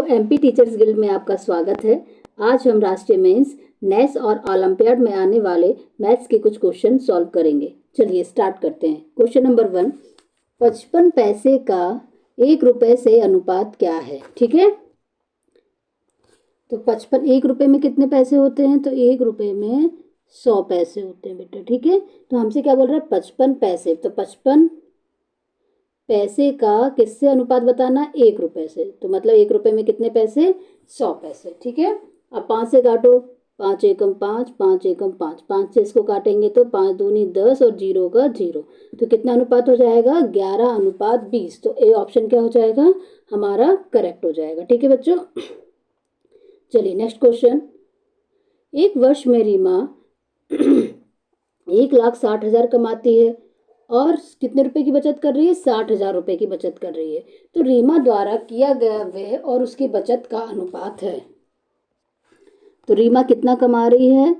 MP teachers guild में आपका स्वागत है। आज हम राष्ट्रीय मेंस, नेस और ओलंपियाड में आने वाले मैथ्स के कुछ क्वेश्चन सॉल्व करेंगे। चलिए स्टार्ट करते हैं। क्वेश्चन नंबर 1, 55 पैसे का 1 रुपए से अनुपात क्या है? ठीक है, तो 55 1 रुपए में कितने पैसे होते हैं? तो 1 रुपए में 100 पैसे होते हैं बेटा। ठीक है, तो हमसे क्या बोल रहा है? 55 पैसे, तो 55 पैसे का किससे अनुपात बताना? 1 रुपए से। तो मतलब 1 रुपए में कितने पैसे? 100 पैसे। ठीक है, अब 5 से काटो। 5 एकम 5, 5 एकम 5, 5 से इसको काटेंगे तो 5 दूनी 10 और 0 का 0, तो कितना अनुपात हो जाएगा? 11:20। तो ए ऑप्शन क्या हो जाएगा? हमारा करेक्ट हो जाएगा। ठीक है बच्चों, चलिए नेक्स्ट क्वेश्चन। एक वर्ष में रीमा 1,60,000 कमाती है और कितने रुपए की बचत कर रही है? 60,000 रुपए की बचत कर रही है। तो रीमा द्वारा किया गया व्यय और उसकी बचत का अनुपात है। तो रीमा कितना कमा रही है?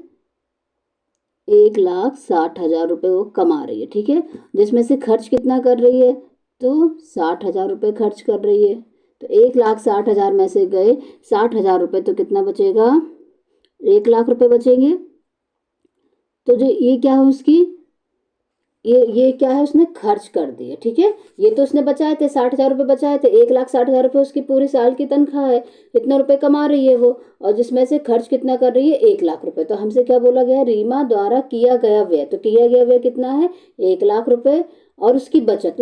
1,60,000 रुपये वो कमा रही है। ठीक है, जिसमें से खर्च कितना कर रही है? तो 60,000 रुपये खर्च कर रही है। तो 1,60,000 में से गए 60,000 रुपये, तो कितना बचेगा? 1,00,000 रुपये बचेंगे। तो जो ये क्या है उसकी, ये क्या है? उसने खर्च कर दिए। ठीक है, ये तो उसने बचाए थे 60,000 रुपये बचाए थे। 1,60,000 रुपये उसकी पूरी साल की तनख्वाह है, इतना रुपए कमा रही है वो, और जिसमें से खर्च कितना कर रही है? 1,00,000 रुपये। तो हमसे क्या बोला गया? रीमा द्वारा किया गया व्यय। तो किया गया व्यय कितना है? 1,00,000 रुपये, और उसकी बचत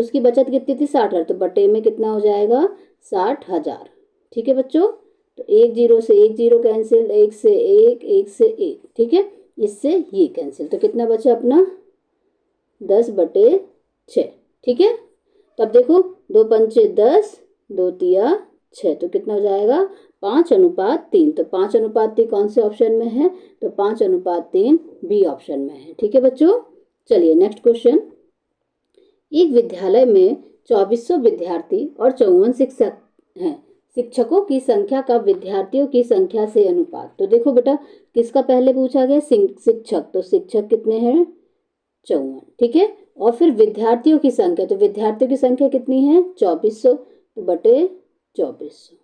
कितनी थी? 60,000। तो बटे में कितना हो जाएगा? 60,000। ठीक है बच्चों, तो 1 0 से 1 0 कैंसिल, 1 से 1, 1 से 1। ठीक है, इससे ये कैंसिल, तो कितना बचा अपना? 10/6। ठीक है, तो अब देखो 2 पंचे 10, 2 तिया 6, तो कितना हो जाएगा? 5:3। तो 5:3 कौन से ऑप्शन में है? तो 5:3 बी ऑप्शन में है। ठीक है बच्चों, चलिए नेक्स्ट क्वेश्चन। एक विद्यालय में 2400 विद्यार्थी और 54 शिक्षक हैं। शिक्षकों की संख्या का विद्यार्थियों की संख्या से अनुपात। तो देखो बेटा, किसका पहले पूछा गया? शिक्षक। तो शिक्षक कितने हैं? 54। ठीक है, और फिर विद्यार्थियों की संख्या, तो विद्यार्थियों की संख्या कितनी है? 2400, तो बटे 2400।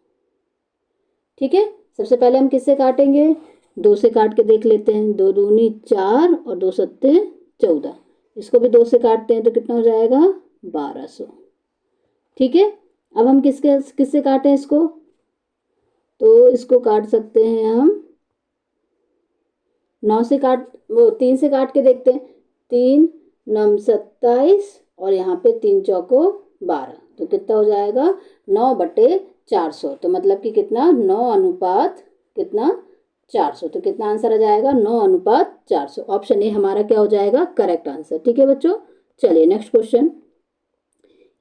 ठीक है, सबसे पहले हम किससे काटेंगे? 2 से काट के देख लेते हैं। 2 दूनी 4 और 2 सत्ते 14। इसको भी 2 से काटते हैं तो कितना हो जाएगा? 1200। ठीक है, अब हम किससे काटें इसको? तो इसको काट सकते हैं हम 9 से वो 3 से काट के देखते हैं। 3 9 27, और यहाँ पे 3 चौको 12, तो कितना हो जाएगा? 9/400। तो मतलब कि कितना? 9 अनुपात कितना? 400। तो कितना आंसर आ जाएगा? 9:400। ऑप्शन ए हमारा क्या हो जाएगा? Correct answer. ठीक है बच्चों, चलिए नेक्स्ट क्वेश्चन।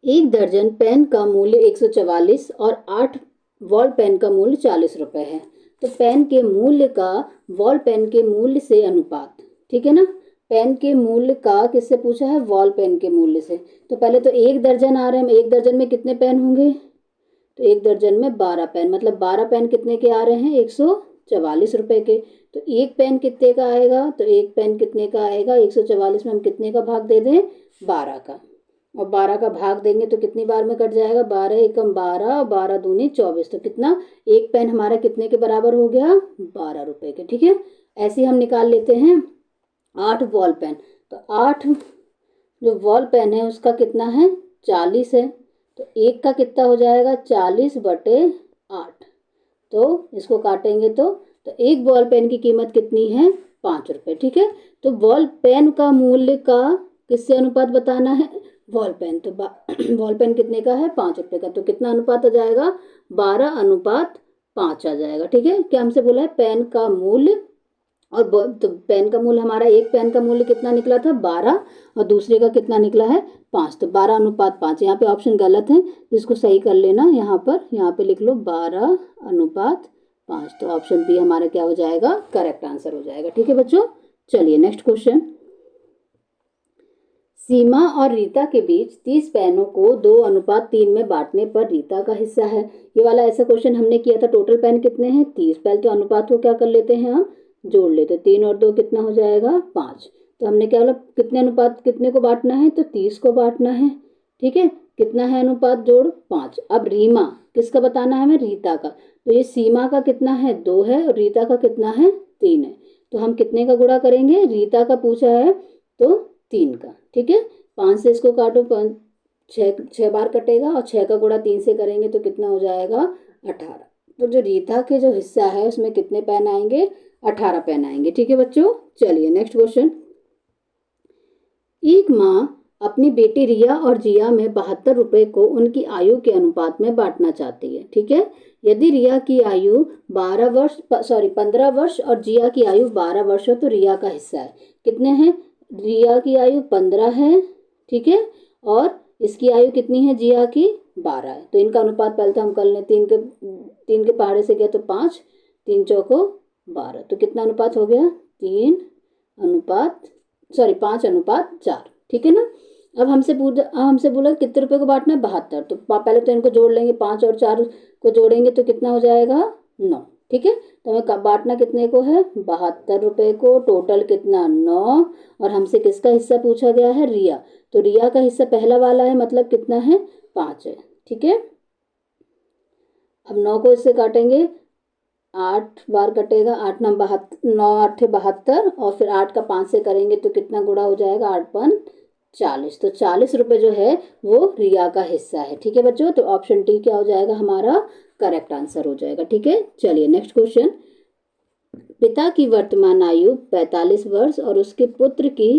1 दर्जन पेन का मूल्य 144 और 8 बॉल पेन का मूल्य 40 रुपए है। तो पेन के मूल्य का बॉल पेन के मूल्य से अनुपात। ठीक है ना, पेन के मूल्य का किससे पूछा है? बॉल पेन के मूल्य से। तो पहले तो 1 दर्जन आ रहे हैं, 1 दर्जन में कितने पेन होंगे? तो 1 दर्जन में 12 पेन, मतलब 12 पेन कितने के आ रहे हैं? 144 रुपए के। तो 1 पेन कितने का आएगा? तो 1 पेन कितने का आएगा? 144 में हम कितने का भाग दे दें? 12 का, और 12 का भाग देंगे तो कितनी बार में कट जाएगा? 12 एकम 12 और 12 दूनी 24। तो कितना? 1 पेन हमारा कितने के बराबर हो गया? 12 रुपए के। ठीक है, ऐसे हम निकाल लेते हैं 8 बॉल पेन। तो 8 जो बॉल पेन है उसका कितना है? 40 है। तो 1 का कितना हो जाएगा? 40/8। तो इसको काटेंगे तो 1 बॉल पेन की कीमत कितनी है? 5 रुपये। ठीक है, तो बॉल पेन का मूल्य का किससे अनुपात बताना है? Ball pen. तो बॉल पेन कितने का है? 5 रुपये का। तो कितना अनुपात आ जाएगा? 12:5 आ जाएगा। ठीक है, क्या हमसे बोला है? पेन का मूल्य, और तो पेन का मूल्य हमारा, एक पेन का मूल्य कितना निकला था? 12, और दूसरे का कितना निकला है? 5। तो 12:5। यहाँ पे ऑप्शन गलत है, तो इसको सही कर लेना। यहाँ पे लिख लो 12:5। तो ऑप्शन बी हमारा क्या हो जाएगा? करेक्ट आंसर हो जाएगा। ठीक है बच्चों, चलिए नेक्स्ट क्वेश्चन। सीमा और रीता के बीच 30 पेनों को 2:3 में बांटने पर रीता का हिस्सा है। ये वाला ऐसा क्वेश्चन हमने किया था। टोटल पेन कितने हैं? 30। पहले तो अनुपात को क्या कर लेते हैं? हम जोड़ लेते। 3 और 2 कितना हो जाएगा? 5। तो हमने क्या बोला? कितने अनुपात कितने को बांटना है? तो 30 को बांटना है। ठीक है, कितना है अनुपात जोड़ 5। अब रीमा किसका बताना है हमें, रीता का। तो ये सीमा का कितना है 2 है और रीता का कितना है 3 है। तो हम कितने का गुणा करेंगे, रीता का पूछा है तो 3 का। ठीक है, 5 से इसको काटो, 6 बार कटेगा और 6 का गुणा 3 से करेंगे तो कितना हो जाएगा 18। तो जो रीता के जो हिस्सा है उसमें कितने पेन आएंगे, 18 पेन आएंगे। ठीक है बच्चों, चलिए नेक्स्ट क्वेश्चन। एक माँ अपनी बेटी रिया और जिया में 72 रुपए को उनकी आयु के अनुपात में बांटना चाहती है। ठीक है, यदि रिया की आयु 15 वर्ष और जिया की आयु 12 वर्ष हो तो रिया का हिस्सा है कितने हैं, रिया की आयु 15 है, ठीक है, और इसकी आयु कितनी है, जिया की 12 है। तो इनका अनुपात पहले तो हम कर लें, 3 के पहाड़े से गया तो 5, 3 चौको 12, तो कितना अनुपात हो गया 5 अनुपात 4। ठीक है ना। अब हमसे बोला कितने रुपए को बांटना है, 72। तो पहले तो इनको जोड़ लेंगे, 5 और 4 को जोड़ेंगे तो कितना हो जाएगा 9। ठीक है, तो हमें बांटना कितने को है, 72 रुपए को, टोटल कितना 9। और हमसे किसका हिस्सा पूछा गया है, रिया। तो रिया का हिस्सा पहला वाला है, मतलब कितना है 5 है। ठीक है, अब 9 को इससे काटेंगे, 8 बार कटेगा, 8 9 72 और फिर 8 का 5 से करेंगे तो कितना गुणा हो जाएगा, 8 5 40। तो 40 रुपए जो है वो रिया का हिस्सा है। ठीक है बच्चों, तो ऑप्शन डी क्या हो जाएगा हमारा करेक्ट आंसर हो जाएगा। ठीक है, चलिए नेक्स्ट क्वेश्चन। पिता की वर्तमान आयु 45 वर्ष और उसके पुत्र की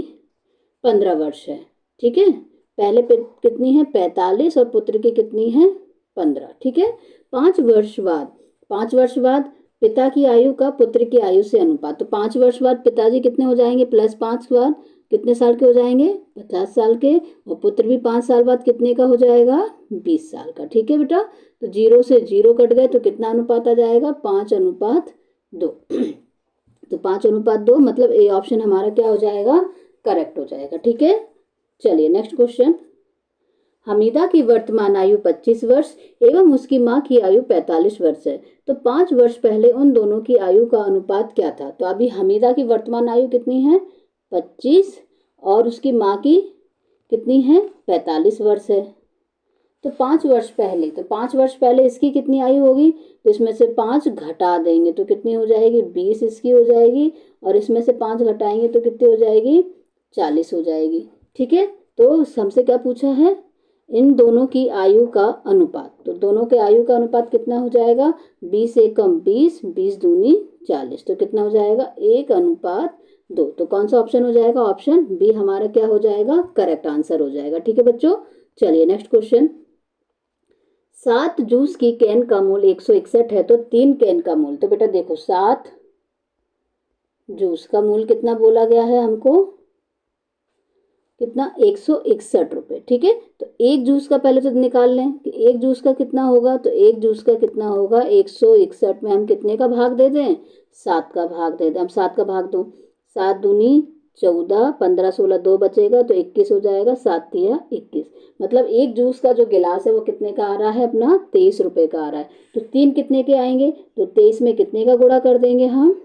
15 वर्ष है। ठीक है, पहले कितनी है 45 और पुत्र की कितनी है 15। ठीक है, 5 वर्ष बाद पिता की आयु का पुत्र की आयु से अनुपात। तो 5 वर्ष बाद पिताजी कितने हो जाएंगे, +5 बाद कितने साल के हो जाएंगे, 50 साल के, और पुत्र भी 5 साल बाद कितने का हो जाएगा, 20 साल का। ठीक है बेटा, तो 0 से 0 कट गए तो कितना अनुपात आ जाएगा, 5 अनुपात 2। तो 5 अनुपात 2 मतलब ए ऑप्शन हमारा क्या हो जाएगा, करेक्ट हो जाएगा। ठीक है, चलिए नेक्स्ट क्वेश्चन। हमीदा की वर्तमान आयु 25 वर्ष एवं उसकी माँ की आयु 45 वर्ष है। तो 5 वर्ष पहले उन दोनों की आयु का अनुपात क्या था। तो अभी हमीदा की वर्तमान आयु कितनी है 25 और उसकी माँ की कितनी है 45 वर्ष है। तो 5 वर्ष पहले इसकी कितनी आयु होगी, तो इसमें से 5 घटा देंगे तो कितनी हो जाएगी, 20 इसकी हो जाएगी, और इसमें से 5 घटाएंगे तो कितनी हो जाएगी, 40 हो जाएगी। ठीक है, तो हमसे क्या पूछा है, इन दोनों की आयु का अनुपात। तो दोनों के आयु का अनुपात कितना हो जाएगा, 20 एकम 20, 20 दूनी 40, तो कितना हो जाएगा 1:2। तो कौन सा ऑप्शन हो जाएगा, ऑप्शन बी हमारा क्या हो जाएगा, करेक्ट आंसर हो जाएगा। ठीक है बच्चों, चलिए नेक्स्ट क्वेश्चन। 7 जूस की कैन का मूल्य 161 है तो 3 कैन का मूल्य। तो बेटा देखो 7 जूस का मूल्य कितना बोला गया है हमको, कितना 161 रुपये। ठीक है, तो एक जूस का पहले तो निकाल लें कि एक जूस का कितना होगा। तो एक जूस का कितना होगा, 161 में हम कितने का भाग दे दें, 7 का भाग दे दें। हम 7 का भाग दो, 7 दूनी 14, 15 16 2 बचेगा तो 21 हो जाएगा, 7 तिया 21। मतलब एक जूस का जो गिलास है वो कितने का आ रहा है अपना, 23 रुपये का आ रहा है। तो 3 कितने के आएंगे, तो 23 में कितने का गुणा कर देंगे हम,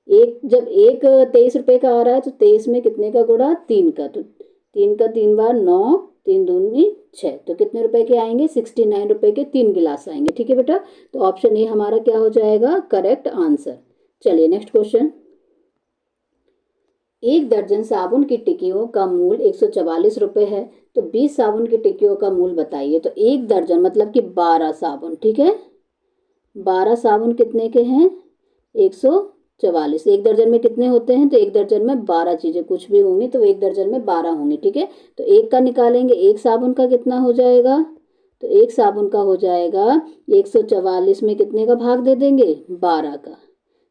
जब 23 रुपये का आ रहा है तो 23 में कितने का गुणा, 3 का। तो 3 का 3 बार 9, 3 दूनी 6, तो कितने रुपए के आएंगे, 69 रुपए के 3 गिलास आएंगे। ठीक है बेटा, तो ऑप्शन ए हमारा क्या हो जाएगा, करेक्ट आंसर। चलिए नेक्स्ट क्वेश्चन। 1 दर्जन साबुन की टिक्कियों का मूल्य 144 रुपये है तो 20 साबुन की टिक्कियों का मूल्य बताइए। तो 1 दर्जन मतलब कि 12 साबुन। ठीक है, 12 साबुन कितने के हैं, 144। 1 दर्जन में कितने होते हैं, तो 1 दर्जन में 12 चीज़ें कुछ भी होंगी तो 1 दर्जन में 12 होंगी। ठीक है, तो 1 का निकालेंगे, 1 साबुन का कितना हो जाएगा, तो 1 साबुन का हो जाएगा 144 में कितने का भाग दे देंगे, 12 का।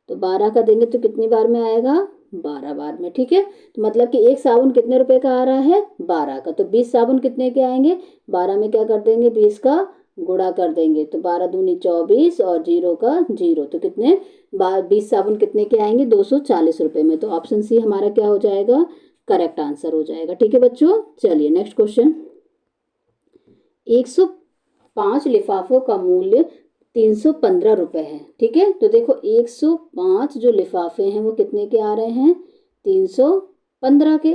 तो 12 का देंगे तो कितनी बार में आएगा, 12 बार में। ठीक है, तो मतलब कि 1 साबुन कितने रुपए का आ रहा है, 12 का। तो 20 साबुन कितने के आएंगे, 12 में क्या कर देंगे, 20 का गुणा कर देंगे तो 12 दूनी 24 और 0 का 0, तो कितने 20 साबुन कितने के आएंगे, 240 रुपये में। तो ऑप्शन सी हमारा क्या हो जाएगा, करेक्ट आंसर हो जाएगा। ठीक है बच्चों, चलिए नेक्स्ट क्वेश्चन। 105 लिफाफों का मूल्य 315 रुपये है। ठीक है, तो देखो 105 जो लिफाफे हैं वो कितने के आ रहे हैं, 315 के।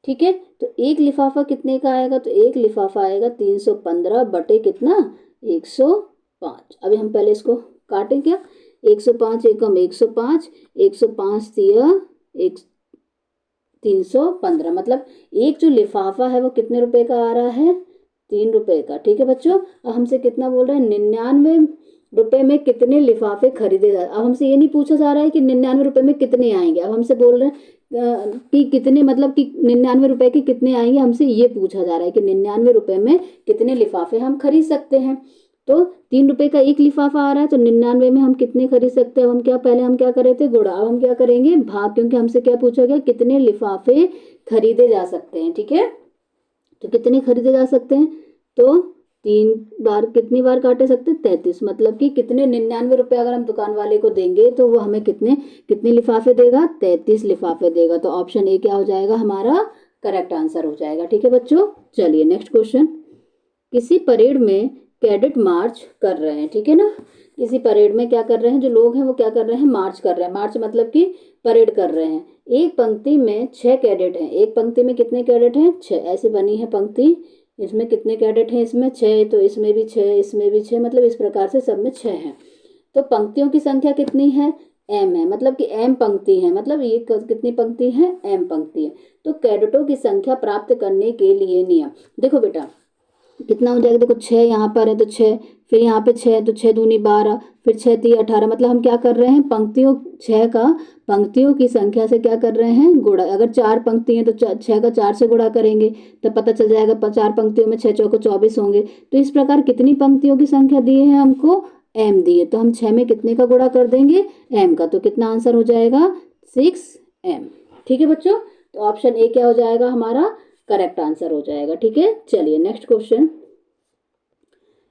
ठीक है। तो एक लिफाफा कितने का आएगा, तो एक लिफाफा आएगा 315 बटे कितना 105। अभी हम पहले इसको काटें क्या, 105 एकम 105, 105 तिया एक 315, मतलब एक जो लिफाफा है वो कितने रुपए का आ रहा है, 3 रुपए का। ठीक है बच्चों, अब हमसे कितना बोल रहे हैं, 99 रुपए में कितने लिफाफे खरीदे जा। अब हमसे ये नहीं पूछा जा रहा है कि 99 रुपए में कितने आएंगे, अब हमसे बोल रहे हैं कि कितने, मतलब कि 99 रुपए के कितने आएंगे, हमसे ये पूछा जा रहा है कि 99 रुपए में कितने लिफाफे हम खरीद सकते हैं। तो 3 रुपए का एक लिफाफा आ रहा है, तो 99 में हम कितने खरीद सकते हैं, हम क्या पहले हम क्या कर रहे थे गुणा, अब हम क्या करेंगे भाग, क्योंकि हमसे क्या पूछा गया कितने लिफाफे खरीदे जा सकते हैं। ठीक है, तो कितने खरीदे जा सकते हैं, तो 3 बार, कितनी बार काटे सकते हैं 33, मतलब कि कितने 99 रुपये अगर हम दुकान वाले को देंगे तो वो हमें कितने कितने लिफाफे देगा, 33 लिफाफे देगा। तो ऑप्शन ए क्या हो जाएगा हमारा करेक्ट आंसर हो जाएगा। ठीक है बच्चों, चलिए नेक्स्ट क्वेश्चन। किसी परेड में कैडेट मार्च कर रहे हैं, ठीक है ना, किसी परेड में क्या कर रहे हैं, जो लोग हैं वो क्या कर रहे हैं, मार्च कर रहे हैं। मार्च मतलब कि परेड कर रहे हैं। एक पंक्ति में 6 कैडेट हैं, एक पंक्ति में कितने कैडेट हैं, 6, ऐसी बनी है पंक्ति। इसमें कितने कैडेट हैं, इसमें 6, तो इसमें भी 6, इसमें भी 6, मतलब इस प्रकार से सब में 6 हैं। तो पंक्तियों की संख्या कितनी है, m है, मतलब कि m पंक्ति है, मतलब ये कितनी पंक्ति है, m पंक्ति है। तो कैडेटों की संख्या प्राप्त करने के लिए नियम, देखो बेटा कितना हो जाएगा, देखो 6 यहाँ पर है तो 6, फिर यहाँ पे 6, तो 6 दूनी 12, फिर 6 3 18, मतलब हम क्या कर रहे हैं पंक्तियों 6 का पंक्तियों की संख्या से क्या कर रहे हैं गुणा। अगर 4 पंक्ति हैं तो 6 का 4 से गुणा करेंगे तब पता चल जाएगा 4 पंक्तियों में 6 चौको 24 होंगे। तो इस प्रकार कितनी पंक्तियों की संख्या दी है हमको, m दी है, तो हम 6 में कितने का गुणा कर देंगे, m का, तो कितना आंसर हो जाएगा 6m। ठीक है बच्चों, तो ऑप्शन ए क्या हो जाएगा हमारा करेक्ट आंसर हो जाएगा। ठीक है, चलिए नेक्स्ट क्वेश्चन।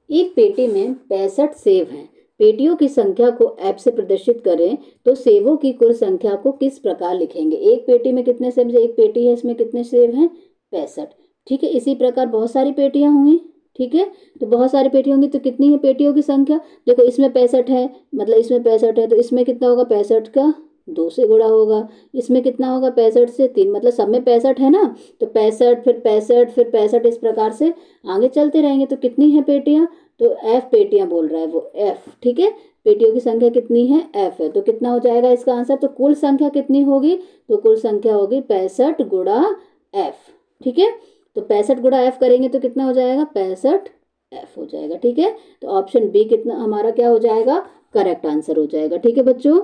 एक पेटी में 65 सेब हैं, पेटियों की संख्या को ऐप से प्रदर्शित करें तो सेबों की कुल संख्या को किस प्रकार लिखेंगे। एक पेटी में कितने सेब, एक पेटी है इसमें कितने सेब हैं 65। ठीक है, इसी प्रकार बहुत सारी पेटियां होंगी। ठीक है, तो बहुत सारी पेटी होंगी तो कितनी है पेटियों की संख्या, देखो इसमें 65 है, मतलब इसमें 65 है तो इसमें कितना होगा 65 का 2 से गुणा होगा, इसमें कितना होगा 65 से 3, मतलब सब में 65 है ना, तो 65 फिर 65 फिर 65, इस प्रकार से आगे चलते रहेंगे। तो कितनी है पेटियां, तो f पेटियां बोल रहा है वो f। ठीक है, पेटियों की संख्या कितनी है f है, तो कितना हो जाएगा इसका आंसर, तो कुल संख्या कितनी होगी, तो कुल संख्या होगी 65 गुणा f। ठीक है, तो 65 गुणा f करेंगे तो कितना हो जाएगा 65 f हो जाएगा। ठीक है, तो ऑप्शन बी कितना हमारा क्या हो जाएगा करेक्ट आंसर हो जाएगा। ठीक है बच्चों,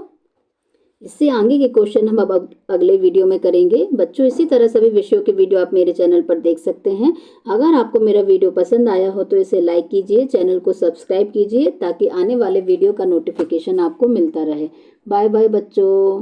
इससे आगे के क्वेश्चन हम अब अगले वीडियो में करेंगे। बच्चों इसी तरह सभी विषयों के वीडियो आप मेरे चैनल पर देख सकते हैं। अगर आपको मेरा वीडियो पसंद आया हो तो इसे लाइक कीजिए, चैनल को सब्सक्राइब कीजिए ताकि आने वाले वीडियो का नोटिफिकेशन आपको मिलता रहे। बाय बाय बच्चों।